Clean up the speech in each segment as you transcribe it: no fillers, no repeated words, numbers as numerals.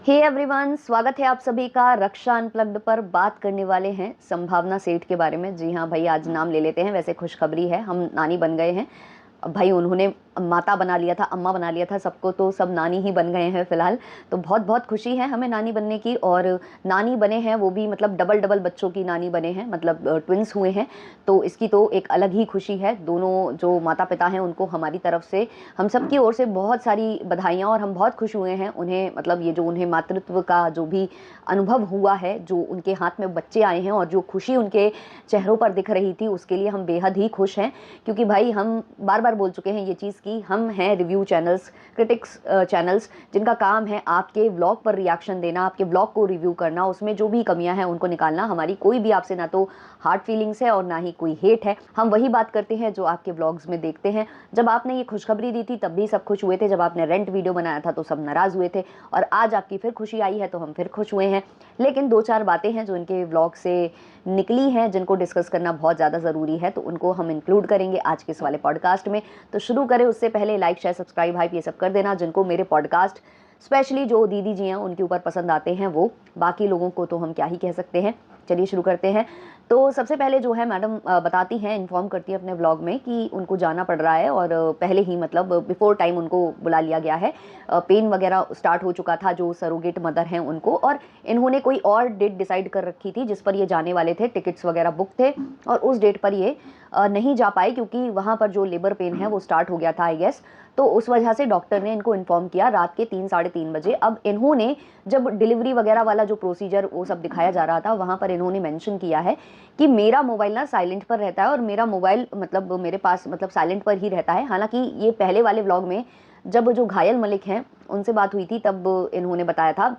Hey everyone, स्वागत है आप सभी का रक्षा अनप्लग्ड पर। बात करने वाले हैं संभावना सेठ के बारे में। जी हाँ भाई, आज नाम ले लेते हैं। वैसे खुशखबरी है, हम नानी बन गए हैं। अब भाई उन्होंने माता बना लिया था, अम्मा बना लिया था सबको, तो सब नानी ही बन गए हैं फिलहाल। तो बहुत बहुत खुशी है हमें नानी बनने की। और नानी बने हैं वो भी मतलब डबल डबल बच्चों की नानी बने हैं, मतलब ट्विंस हुए हैं। तो इसकी तो एक अलग ही खुशी है। दोनों जो माता पिता हैं उनको हमारी तरफ से, हम सब की ओर से बहुत सारी बधाइयाँ। और हम बहुत खुश हुए हैं उन्हें, मतलब ये जो उन्हें मातृत्व का जो भी अनुभव हुआ है, जो उनके हाथ में बच्चे आए हैं और जो खुशी उनके चेहरों पर दिख रही थी, उसके लिए हम बेहद ही खुश हैं। क्योंकि भाई हम बार बार बोल चुके हैं ये चीज़ कि हम हैं रिव्यू चैनल्स, क्रिटिक्स चैनल्स, जिनका काम है आपके व्लॉग पर रिएक्शन देना, आपके व्लॉग को रिव्यू करना, उसमें जो भी कमियां हैं उनको निकालना। हमारी कोई भी आपसे ना तो हार्ड फीलिंग्स है और ना ही कोई हेट है। हम वही बात करते हैं जो आपके व्लॉग्स में देखते हैं। जब आपने ये खुशखबरी दी थी तब भी सब खुश हुए थे, जब आपने रेंट वीडियो बनाया था तो सब नाराज़ हुए थे, और आज आपकी फिर खुशी आई है तो हम फिर खुश हुए हैं। लेकिन दो चार बातें हैं जो इनके व्लॉग से निकली हैं, जिनको डिस्कस करना बहुत ज़्यादा ज़रूरी है, तो उनको हम इंक्लूड करेंगे आज के इस वाले पॉडकास्ट में। तो शुरू करें उससे पहले लाइक शेयर सब्सक्राइब हाइप ये सब कर देना, जिनको मेरे पॉडकास्ट स्पेशली जो दीदी जी हैं उनके ऊपर पसंद आते हैं वो। बाकी लोगों को तो हम क्या ही कह सकते हैं। चलिए शुरू करते हैं। तो सबसे पहले जो है मैडम बताती हैं, इन्फॉर्म करती है अपने व्लॉग में कि उनको जाना पड़ रहा है, और पहले ही मतलब बिफोर टाइम उनको बुला लिया गया है। पेन वगैरह स्टार्ट हो चुका था जो सरोगेट मदर हैं उनको, और इन्होंने कोई और डेट डिसाइड कर रखी थी जिस पर ये जाने वाले थे, टिकट्स वगैरह बुक थे, और उस डेट पर ये नहीं जा पाए क्योंकि वहाँ पर जो लेबर पेन है वो स्टार्ट हो गया था आई गेस। तो उस वजह से डॉक्टर ने इनको इन्फॉर्म किया रात के 3 साढ़े 3 बजे। अब इन्होंने जब डिलीवरी वगैरह वाला जो प्रोसीजर वो सब दिखाया जा रहा था, वहाँ पर इन्होंने मेंशन किया है कि मेरा मोबाइल ना साइलेंट पर रहता है, और मेरा मोबाइल मतलब मेरे पास मतलब साइलेंट पर ही रहता है। हालांकि ये पहले वाले व्लॉग में जब जो घायल मलिक हैं उनसे बात हुई थी तब इन्होंने बताया था,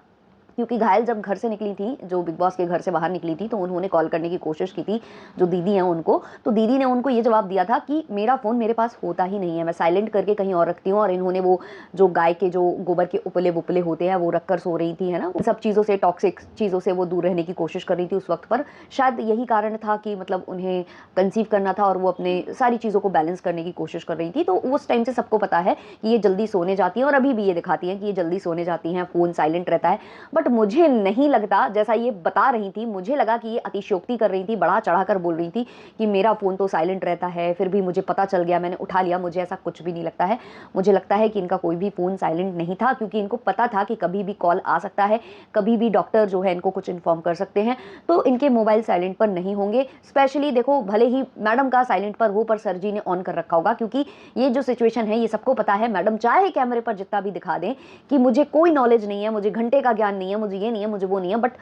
क्योंकि घायल जब घर से निकली थी, जो बिग बॉस के घर से बाहर निकली थी, तो उन्होंने कॉल करने की कोशिश की थी जो दीदी हैं उनको। तो दीदी ने उनको ये जवाब दिया था कि मेरा फ़ोन मेरे पास होता ही नहीं है, मैं साइलेंट करके कहीं और रखती हूँ। और इन्होंने वो जो गाय के जो गोबर के उपले वुपले होते हैं वो रखकर सो रही थी, है ना, उन सब चीज़ों से, टॉक्सिक चीज़ों से वो दूर रहने की कोशिश कर रही थी उस वक्त पर। शायद यही कारण था कि मतलब उन्हें कंसीव करना था और वो अपने सारी चीज़ों को बैलेंस करने की कोशिश कर रही थी। तो उस टाइम से सबको पता है कि ये जल्दी सोने जाती हैं, और अभी भी ये दिखाती हैं कि ये जल्दी सोने जाती हैं, फ़ोन साइलेंट रहता है। बट मुझे नहीं लगता, जैसा ये बता रही थी, मुझे लगा कि ये अतिशयोक्ति कर रही थी, बढ़ा चढ़ाकर बोल रही थी कि मेरा फ़ोन तो साइलेंट रहता है, फिर भी मुझे पता चल गया, मैंने उठा लिया। मुझे ऐसा कुछ भी नहीं लगता है। मुझे लगता है कि इनका कोई भी फ़ोन साइलेंट नहीं था, क्योंकि इनको पता था कि कभी भी कॉल आ सकता है, कभी भी डॉक्टर जो है इनको कुछ इन्फॉर्म कर सकते हैं। तो इनके मोबाइल साइलेंट पर नहीं होंगे। स्पेशली देखो, भले ही मैडम का साइलेंट पर हो, पर सर जी ने ऑन कर रखा होगा, क्योंकि ये जो सिचुएशन है ये सबको पता है। मैडम चाहे कैमरे पर जितना भी दिखा दें कि मुझे कोई नॉलेज नहीं है, मुझे घंटे का ज्ञान नहीं है, मुझे ये नहीं है, मुझे वो नहीं है, बट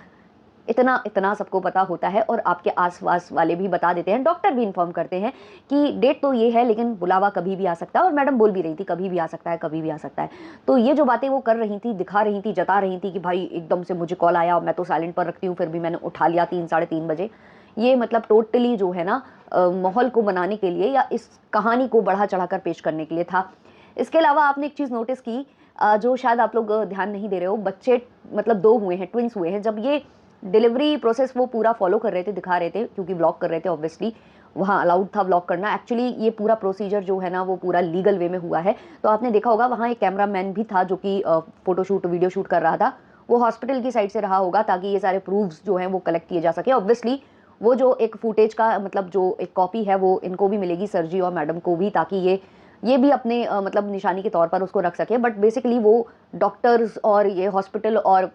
इतना इतना सबको पता होता है। और आपके आसपास वाले भी बता देते हैं, डॉक्टर भी इन्फॉर्म करते हैं कि डेट तो ये है लेकिन बुलावा कभी भी आ सकता है। और मैडम बोल भी रही थी कभी भी आ सकता है, कभी भी आ सकता है। तो ये जो बातें वो कर रही थी, दिखा रही थी, जता रही थी कि भाई एकदम से मुझे कॉल आया, मैं तो साइलेंट पर रखती हूँ, फिर भी मैंने उठा लिया 3 साढ़े 3 बजे, ये मतलब टोटली जो है ना माहौल को बनाने के लिए या इस कहानी को बढ़ा चढ़ाकर पेश करने के लिए था। इसके अलावा आपने एक चीज़ नोटिस की, जो शायद आप लोग ध्यान नहीं दे रहे हो, बच्चे मतलब दो हुए हैं, ट्विंस हुए हैं। जब ये डिलीवरी प्रोसेस वो पूरा फॉलो कर रहे थे, दिखा रहे थे, क्योंकि ब्लॉग कर रहे थे ऑब्वियसली, वहाँ अलाउड था ब्लॉग करना। एक्चुअली ये पूरा प्रोसीजर जो है ना वो पूरा लीगल वे में हुआ है। तो आपने देखा होगा वहाँ एक कैमरामैन भी था जो कि फोटोशूट वीडियो शूट कर रहा था। वो हॉस्पिटल की साइड से रहा होगा ताकि ये सारे प्रूफ्स जो हैं वो कलेक्ट किए जा सके। ऑब्वियसली वो जो एक फुटेज का मतलब जो एक कॉपी है वो इनको भी मिलेगी, सर जी और मैडम को भी, ताकि ये भी अपने मतलब निशानी के तौर पर उसको रख सके। बट बेसिकली वो डॉक्टर्स और ये हॉस्पिटल और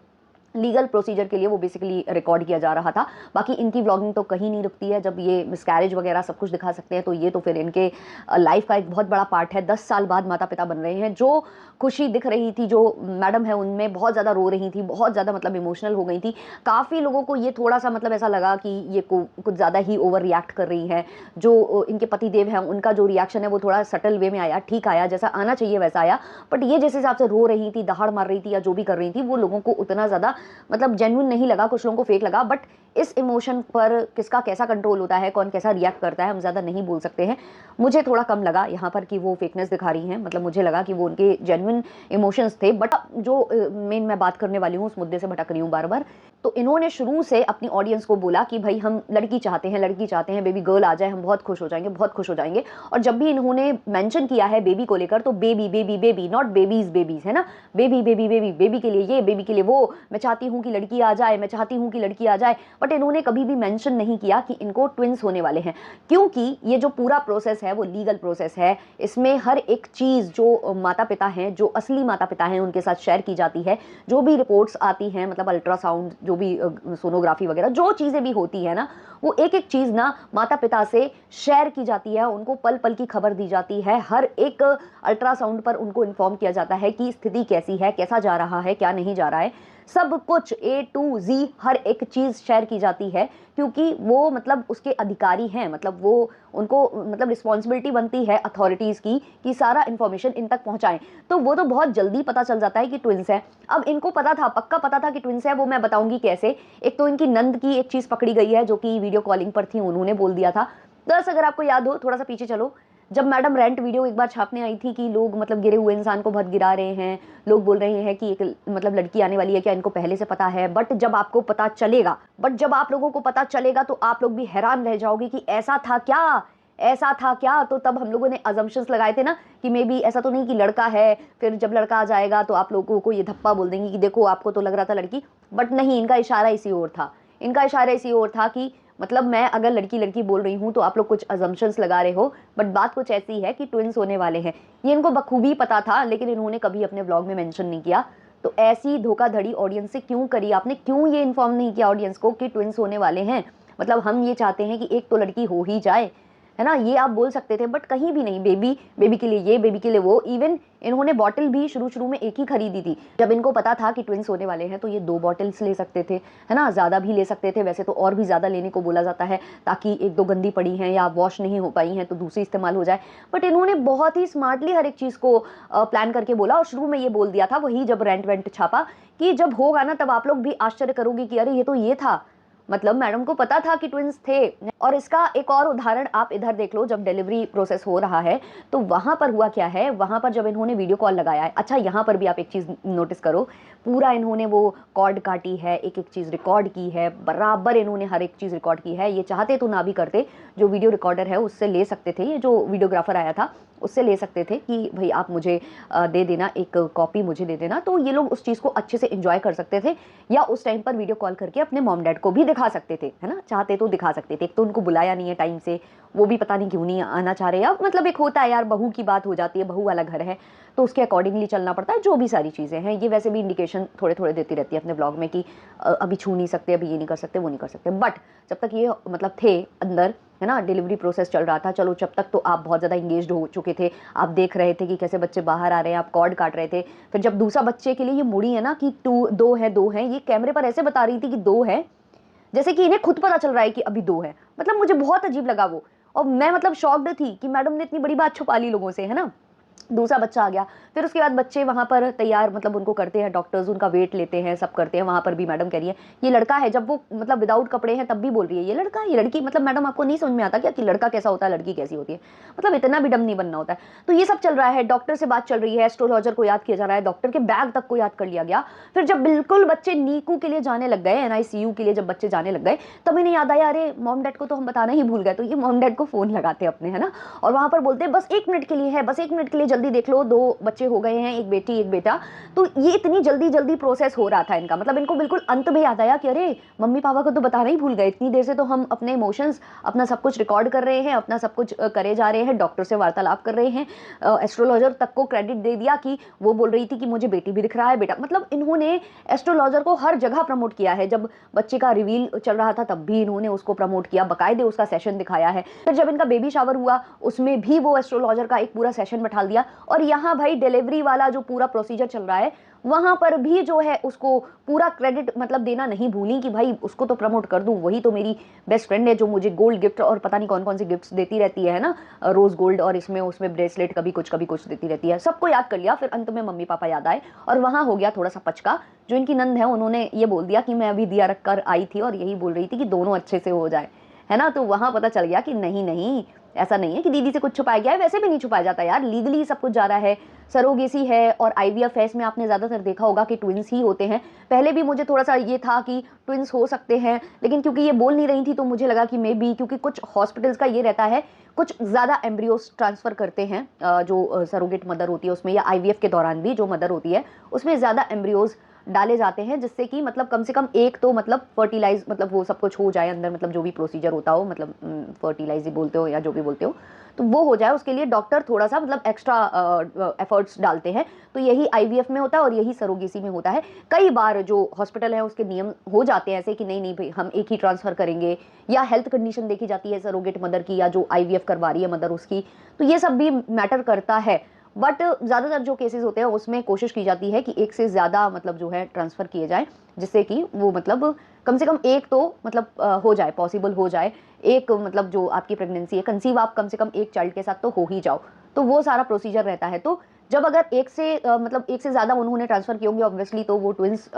लीगल प्रोसीजर के लिए वो बेसिकली रिकॉर्ड किया जा रहा था। बाकी इनकी व्लॉगिंग तो कहीं नहीं रुकती है। जब ये मिसकैरेज वगैरह सब कुछ दिखा सकते हैं तो ये तो फिर इनके लाइफ का एक बहुत बड़ा पार्ट है। 10 साल बाद माता पिता बन रहे हैं। जो खुशी दिख रही थी, जो मैडम है उनमें बहुत ज़्यादा रो रही थी, बहुत ज़्यादा मतलब इमोशनल हो गई थी। काफ़ी लोगों को ये थोड़ा सा मतलब ऐसा लगा कि ये कुछ ज़्यादा ही ओवर रिएक्ट कर रही है। जो इनके पति देव हैं उनका जो रिएक्शन है वो थोड़ा सटल वे में आया, ठीक आया, जैसा आना चाहिए वैसा आया। बट ये जिस हिसाब से रो रही थी, दहाड़ मार रही थी या जो भी कर रही थी, वो लोगों को उतना ज़्यादा मतलब जेन्युइन नहीं लगा, कुछ लोगों को फेक लगा। बट इस इमोशन पर किसका कैसा कंट्रोल होता है, कौन कैसा रिएक्ट करता है, हम ज़्यादा नहीं बोल सकते हैं। मुझे थोड़ा कम लगा यहाँ पर कि वो फेकनेस दिखा रही हैं, मतलब मुझे लगा कि वो उनके जेन्युइन इमोशंस थे। बट जो मेन मैं बात करने वाली हूँ उस मुद्दे से भटक रही हूँ बार बार। तो इन्होंने शुरू से अपनी ऑडियंस को बोला कि भाई हम लड़की चाहते हैं, लड़की चाहते हैं, बेबी गर्ल आ जाए, हम बहुत खुश हो जाएंगे, बहुत खुश हो जाएंगे। और जब भी इन्होंने मेंशन किया है बेबी को लेकर तो baby baby baby, not babies babies, है ना, बेबी बेबी बेबी, बेबी के लिए ये, बेबी के लिए वो, मैं चाहती हूँ कि लड़की आ जाए, मैं चाहती हूँ कि लड़की आ जाए। बट इन्होंने कभी भी मेंशन नहीं किया कि इनको ट्विंस होने वाले हैं, क्योंकि ये जो पूरा प्रोसेस है वो लीगल प्रोसेस है। इसमें हर एक चीज़ जो माता पिता हैं, जो असली माता पिता हैं, उनके साथ शेयर की जाती है। जो भी रिपोर्ट्स आती हैं, मतलब अल्ट्रासाउंड, जो भी सोनोग्राफी वगैरह जो चीज़ें भी होती है ना, वो एक एक चीज़ ना माता पिता से शेयर की जाती है, उनको पल पल की खबर दी जाती है। हर एक अल्ट्रासाउंड पर उनको इन्फॉर्म किया जाता है कि स्थिति कैसी है, कैसा जा रहा है, क्या नहीं जा रहा है, सब कुछ A to Z हर एक चीज़ शेयर की जाती है, क्योंकि वो मतलब उसके अधिकारी हैं, मतलब वो उनको मतलब रिस्पॉन्सिबिलिटी बनती है अथॉरिटीज़ की कि सारा इन्फॉर्मेशन इन तक पहुंचाएं। तो वो तो बहुत जल्दी पता चल जाता है कि ट्विंस है। अब इनको पता था, पक्का पता था कि ट्विंस है, वो मैं बताऊंगी कैसे। एक तो इनकी नंद की एक चीज़ पकड़ी गई है जो कि वीडियो कॉलिंग पर थी, उन्होंने बोल दिया था। दस अगर आपको याद हो, थोड़ा सा पीछे चलो, जब मैडम रेंट वीडियो एक बार छापने आई थी कि लोग मतलब गिरे हुए इंसान को बहुत गिरा रहे हैं, लोग बोल रहे हैं कि एक मतलब लड़की आने वाली है, क्या इनको पहले से पता है? बट जब आपको पता चलेगा, बट जब आप लोगों को पता चलेगा तो आप लोग भी हैरान रह जाओगे कि ऐसा था क्या, ऐसा था क्या। तो तब हम लोगों ने अजम्पशंस लगाए थे ना कि मे बी ऐसा तो नहीं कि लड़का है, फिर जब लड़का आ जाएगा तो आप लोगों को ये धप्पा बोल देंगे कि देखो आपको तो लग रहा था लड़की। बट नहीं, इनका इशारा इसी ओर था, इनका इशारा इसी ओर था कि मतलब मैं अगर लड़की लड़की बोल रही हूँ तो आप लोग कुछ अजम्पशंस लगा रहे हो, बट बात कुछ ऐसी है कि ट्विंस होने वाले हैं। ये इनको बखूबी पता था, लेकिन इन्होंने कभी अपने ब्लॉग में मेंशन नहीं किया। तो ऐसी धोखाधड़ी ऑडियंस से क्यों करी आपने? क्यों ये इन्फॉर्म नहीं किया ऑडियंस को कि ट्विंस होने वाले हैं? मतलब हम ये चाहते हैं कि एक तो लड़की हो ही जाए, है ना, ये आप बोल सकते थे। बट कहीं भी नहीं, बेबी बेबी के लिए ये, बेबी के लिए वो। इवन इन्होंने बॉटल भी शुरू शुरू में एक ही खरीदी थी। जब इनको पता था कि ट्विंस होने वाले हैं तो ये 2 बॉटल्स ले सकते थे, है ना, ज़्यादा भी ले सकते थे। वैसे तो और भी ज़्यादा लेने को बोला जाता है ताकि 1-2 गंदी पड़ी हैं या वॉश नहीं हो पाई हैं तो दूसरी इस्तेमाल हो जाए। बट इन्होंने बहुत ही स्मार्टली हर एक चीज़ को प्लान करके बोला, और शुरू में ये बोल दिया था, वही जब रेंट वेंट छापा, कि जब होगा ना तब आप लोग भी आश्चर्य करोगे कि अरे ये तो ये था। मतलब मैडम को पता था कि ट्विंस थे। और इसका एक और उदाहरण आप इधर देख लो, जब डिलीवरी प्रोसेस हो रहा है तो वहां पर हुआ क्या है, वहां पर जब इन्होंने वीडियो कॉल लगाया है, अच्छा यहाँ पर भी आप एक चीज़ नोटिस करो, पूरा इन्होंने वो कॉर्ड काटी है, एक एक चीज़ रिकॉर्ड की है, बराबर इन्होंने हर एक चीज़ रिकॉर्ड की है। ये चाहते तो ना भी करते, जो वीडियो रिकॉर्डर है उससे ले सकते थे, ये जो वीडियोग्राफर आया था उससे ले सकते थे कि भाई आप मुझे दे देना, एक कॉपी मुझे दे देना, तो ये लोग उस चीज़ को अच्छे से एंजॉय कर सकते थे। या उस टाइम पर वीडियो कॉल करके अपने मॉम डैड को भी दिखा सकते थे, है ना, चाहते तो दिखा सकते थे। एक तो उनको बुलाया नहीं है टाइम से, वो भी पता नहीं क्यों नहीं आना चाह रहे। अब मतलब एक होता है यार, बहू की बात हो जाती है, बहू वाला घर है तो उसके अकॉर्डिंगली चलना पड़ता है। जो भी सारी चीज़ें हैं, ये वैसे भी इंडिकेशन थोड़े थोड़े देती रहती है अपने ब्लॉग में कि अभी छू नहीं सकते, अभी ये नहीं कर सकते, वो नहीं कर सकते। बट जब तक ये मतलब थे अंदर, है ना, डिलीवरी प्रोसेस चल रहा था, चलो जब तक तो आप बहुत ज़्यादा इंगेज्ड हो चुके थे, आप देख रहे थे कि कैसे बच्चे बाहर आ रहे हैं, आप कॉर्ड काट रहे थे। फिर जब दूसरा बच्चे के लिए ये मुड़ी है ना कि 2 है, 2 है, ये कैमरे पर ऐसे बता रही थी कि 2 है, जैसे कि इन्हें खुद पता चल रहा है कि अभी 2 है। मतलब मुझे बहुत अजीब लगा वो, और मैं मतलब शॉक्ड थी कि मैडम ने इतनी बड़ी बात छुपा ली लोगों से, है ना। दूसरा बच्चा आ गया, फिर उसके बाद बच्चे वहाँ पर तैयार मतलब उनको करते हैं डॉक्टर्स, उनका वेट लेते हैं, सब करते हैं। वहाँ पर भी मैडम कह रही है ये लड़का है, जब वो मतलब विदाउट कपड़े हैं तब भी बोल रही है ये लड़का है, ये लड़की। मतलब मैडम आपको नहीं समझ में आता क्या कि लड़का कैसा होता है, लड़की कैसी होती है? मतलब इतना भी डम नहीं बनना होता है। तो ये सब चल रहा है, डॉक्टर से बात चल रही है, एस्ट्रोलॉजर को याद किया जा रहा है, डॉक्टर के बैग तक को याद कर लिया गया। फिर जब बिल्कुल बच्चे नीकू के लिए जाने लग गए, NICU के लिए जब बच्चे जाने लग गए, तब इन्हें याद आया अरे मॉम डैड को तो हम बताना ही भूल गए। तो ये मॉम डैड को फोन लगाते अपने, है ना, और वहाँ पर बोलते बस 1 मिनट के लिए है, बस 1 मिनट के लिए जल्दी देख लो, 2 बच्चे हो गए हैं, एक बेटी एक बेटा। तो ये इतनी जल्दी जल्दी प्रोसेस हो रहा था इनका, मतलब इनको बिल्कुल अंत में याद आया कि अरे मम्मी पापा को तो बताना ही भूल गए, इतनी देर से तो हम अपने इमोशंस, अपना सब कुछ रिकॉर्ड कर रहे हैं, अपना सब कुछ करे जा रहे हैं, डॉक्टर से वार्तालाप कर रहे हैं, एस्ट्रोलॉजर तक को क्रेडिट दे दिया कि वो बोल रही थी कि मुझे बेटी भी दिख रहा है, बेटा। मतलब इन्होंने एस्ट्रोलॉजर को हर जगह प्रमोट किया है। जब बच्चे का रिवील चल रहा था तब भी इन्होंने उसको प्रमोट किया, बाकायदे उसका सेशन दिखाया है। फिर जब इनका बेबी शावर हुआ उसमें भी वो एस्ट्रोलॉजर का एक पूरा सेशन बैठा दिया। और यहाँ भाई डिलीवरी वाला जो पूरा प्रोसीजर चल रहा है वहाँ पर भी जो है उसको पूरा क्रेडिट मतलब देना नहीं भूली कि भाई उसको तो प्रमोट कर दूँ, वही तो मेरी बेस्ट फ्रेंड है जो मुझे गोल्ड गिफ्ट और पता नहीं कौन कौन से गिफ्ट्स देती रहती है ना, रोज़ गोल्ड और इसमें उसमें ब्रेसलेट कभी कुछ देती रहती है। सबको याद कर लिया, फिर अंत में मम्मी पापा याद आए और वहाँ हो गया थोड़ा सा पचका। जो इनकी नंद है उन्होंने ये बोल दिया कि मैं अभी दिया रख कर आई थी और यही बोल रही थी कि दोनों अच्छे से हो जाए, है ना। तो वहाँ पता चल गया कि नहीं नहीं, ऐसा नहीं है कि दीदी से कुछ छुपाया गया है, वैसे भी नहीं छुपाया जाता यार, लीगली सब कुछ जा रहा है। सरोगेसी है और आईवीएफ है, इसमें आपने ज़्यादातर देखा होगा कि ट्विंस ही होते हैं। पहले भी मुझे थोड़ा सा ये था कि ट्विंस हो सकते हैं, लेकिन क्योंकि ये बोल नहीं रही थी तो मुझे लगा कि मे बी, क्योंकि कुछ हॉस्पिटल्स का ये रहता है, कुछ ज़्यादा एम्ब्रियोस ट्रांसफ़र करते हैं जो सरोगेट मदर होती है उसमें, या आईवीएफ के दौरान भी जो मदर होती है उसमें ज़्यादा एम्ब्रियोज डाले जाते हैं, जिससे कि मतलब कम से कम एक तो मतलब फर्टिलाइज मतलब वो सब कुछ हो जाए अंदर, मतलब जो भी प्रोसीजर होता हो, मतलब फर्टिलाइज ही बोलते हो या जो भी बोलते हो, तो वो हो जाए, उसके लिए डॉक्टर थोड़ा सा मतलब एक्स्ट्रा एफर्ट्स डालते हैं। तो यही आईवीएफ में होता है और यही सरोगेसी में होता है। कई बार जो हॉस्पिटल है उसके नियम हो जाते हैं ऐसे कि नहीं नहीं भाई हम एक ही ट्रांसफ़र करेंगे, या हेल्थ कंडीशन देखी जाती है सरोगेट मदर की या जो आईवीएफ करवा रही है मदर उसकी, तो ये सब भी मैटर करता है। बट ज़्यादातर जो केसेस होते हैं उसमें कोशिश की जाती है कि एक से ज़्यादा मतलब जो है ट्रांसफ़र किए जाए, जिससे कि वो मतलब कम से कम एक तो मतलब हो जाए, पॉसिबल हो जाए, एक मतलब जो आपकी प्रेगनेंसी है कंसीव आप कम से कम एक चाइल्ड के साथ तो हो ही जाओ, तो वो सारा प्रोसीजर रहता है। तो जब अगर एक से मतलब एक से ज़्यादा उन्होंने ट्रांसफ़र किए होंगे ऑब्वियसली, तो वो ट्विंस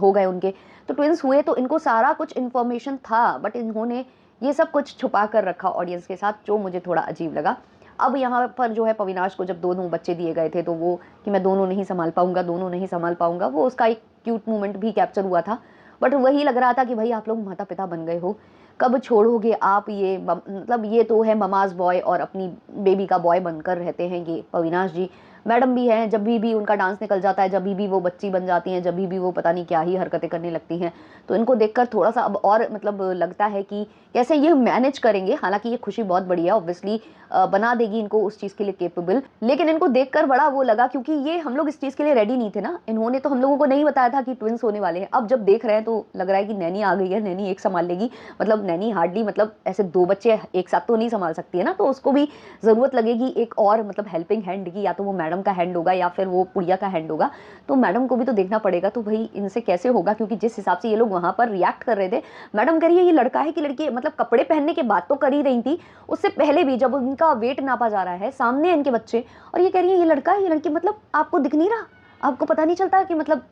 हो गए उनके, तो ट्विंस हुए तो इनको सारा कुछ इन्फॉर्मेशन था, बट इन्होंने ये सब कुछ छुपा कर रखा ऑडियंस के साथ, जो मुझे थोड़ा अजीब लगा। अब यहाँ पर जो है पविनाश को जब दोनों बच्चे दिए गए थे तो वो कि मैं दोनों नहीं संभाल पाऊंगा, दोनों नहीं संभाल पाऊंगा, वो उसका एक क्यूट मोमेंट भी कैप्चर हुआ था। बट वही लग रहा था कि भाई आप लोग माता पिता बन गए हो, कब छोड़ोगे आप ये मतलब ये तो है ममाज बॉय और अपनी बेबी का बॉय बनकर रहते हैं ये पविनाश जी। मैडम भी हैं, जब भी उनका डांस निकल जाता है, जब भी वो बच्ची बन जाती हैं, जब भी वो पता नहीं क्या ही हरकतें करने लगती हैं, तो इनको देखकर थोड़ा सा अब और मतलब लगता है कि कैसे ये मैनेज करेंगे। हालांकि ये खुशी बहुत बड़ी है, ऑब्वियसली बना देगी इनको उस चीज़ के लिए केपेबल, लेकिन इनको देखकर बड़ा वो लगा क्योंकि ये हम लोग इस चीज़ के लिए रेडी नहीं थे ना। इन्होंने तो हम लोगों को नहीं बताया था कि ट्विंस होने वाले हैं। अब जब देख रहे हैं तो लग रहा है कि नैनी आ गई है, नैनी एक संभाल लेगी, मतलब नैनी हार्डली मतलब ऐसे दो बच्चे एक साथ तो नहीं संभाल सकती है ना, तो उसको भी ज़रूरत लगेगी एक और मतलब हेल्पिंग हैंड की, या तो वो मैडम का हैंड होगा या फिर वो पुड़िया का हैंड होगा। तो मैडम को भी तो देखना पड़ेगा, तो भाई इनसे कैसे होगा, क्योंकि जिस हिसाब से ये लोग वहाँ पर रिएक्ट कर रहे थे, मैडम कह रही है ये लड़का है कि लड़की, मतलब कपड़े पहनने के बाद तो कर ही रही थी, उससे पहले भी जब उनका वेट नापा जा रहा है सामने इनके बच्चे, और ये कह रही है ये लड़का है ये लड़की, मतलब आपको दिख नहीं रहा, आपको पता नहीं चलता कि मतलब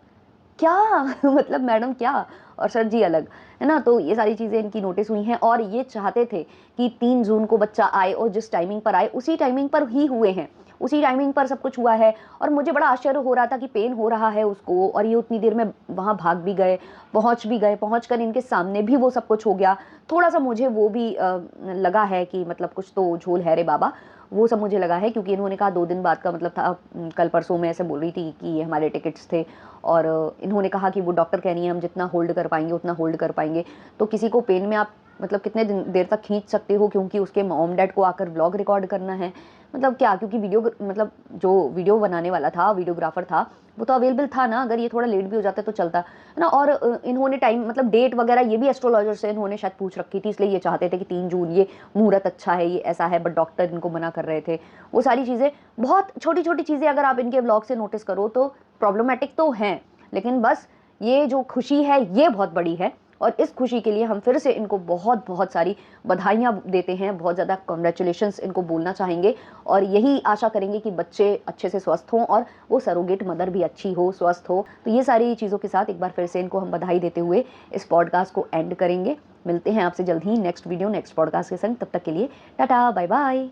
क्या मतलब मैडम क्या और सर जी अलग, है ना। तो ये सारी चीज़ें इनकी नोटिस हुई हैं और ये चाहते थे कि 3 जून को बच्चा आए और जिस टाइमिंग पर आए उसी टाइमिंग पर ही हुए हैं, उसी टाइमिंग पर सब कुछ हुआ है। और मुझे बड़ा आश्चर्य हो रहा था कि पेन हो रहा है उसको और ये उतनी देर में वहाँ भाग भी गए, पहुँच कर इनके सामने भी वो सब कुछ हो गया। थोड़ा सा मुझे वो भी लगा है कि मतलब कुछ तो झोल है रे बाबा, वो सब मुझे लगा है, क्योंकि इन्होंने कहा 2 दिन बाद का मतलब था, कल परसों में ऐसे बोल रही थी कि ये हमारे टिकट्स थे, और इन्होंने कहा कि वो डॉक्टर कह रही है हम जितना होल्ड कर पाएंगे उतना होल्ड कर पाएंगे। तो किसी को पेन में आप मतलब कितने देर तक खींच सकते हो, क्योंकि उसके मॉम डैड को आकर व्लॉग रिकॉर्ड करना है, मतलब क्या, क्योंकि वीडियो मतलब जो वीडियो बनाने वाला था, वीडियोग्राफर था, वो तो अवेलेबल था ना, अगर ये थोड़ा लेट भी हो जाता तो चलता, है ना। और इन्होंने टाइम मतलब डेट वगैरह ये भी एस्ट्रोलॉजर से इन्होंने शायद पूछ रखी थी, इसलिए ये चाहते थे कि 3 जून ये मुहूर्त अच्छा है, ये ऐसा है, बट डॉक्टर इनको मना कर रहे थे। वो सारी चीज़ें, बहुत छोटी छोटी चीज़ें अगर आप इनके व्लॉग से नोटिस करो तो प्रॉब्लमेटिक तो हैं, लेकिन बस ये जो खुशी है ये बहुत बड़ी है, और इस खुशी के लिए हम फिर से इनको बहुत बहुत सारी बधाइयाँ देते हैं, बहुत ज़्यादा कॉन्ग्रेचुलेशंस इनको बोलना चाहेंगे, और यही आशा करेंगे कि बच्चे अच्छे से स्वस्थ हों और वो सरोगेट मदर भी अच्छी हो, स्वस्थ हो। तो ये सारी चीज़ों के साथ एक बार फिर से इनको हम बधाई देते हुए इस पॉडकास्ट को एंड करेंगे। मिलते हैं आपसे जल्द ही नेक्स्ट वीडियो नेक्स्ट पॉडकास्ट के संग, तब तक के लिए टाटा बाय बाय।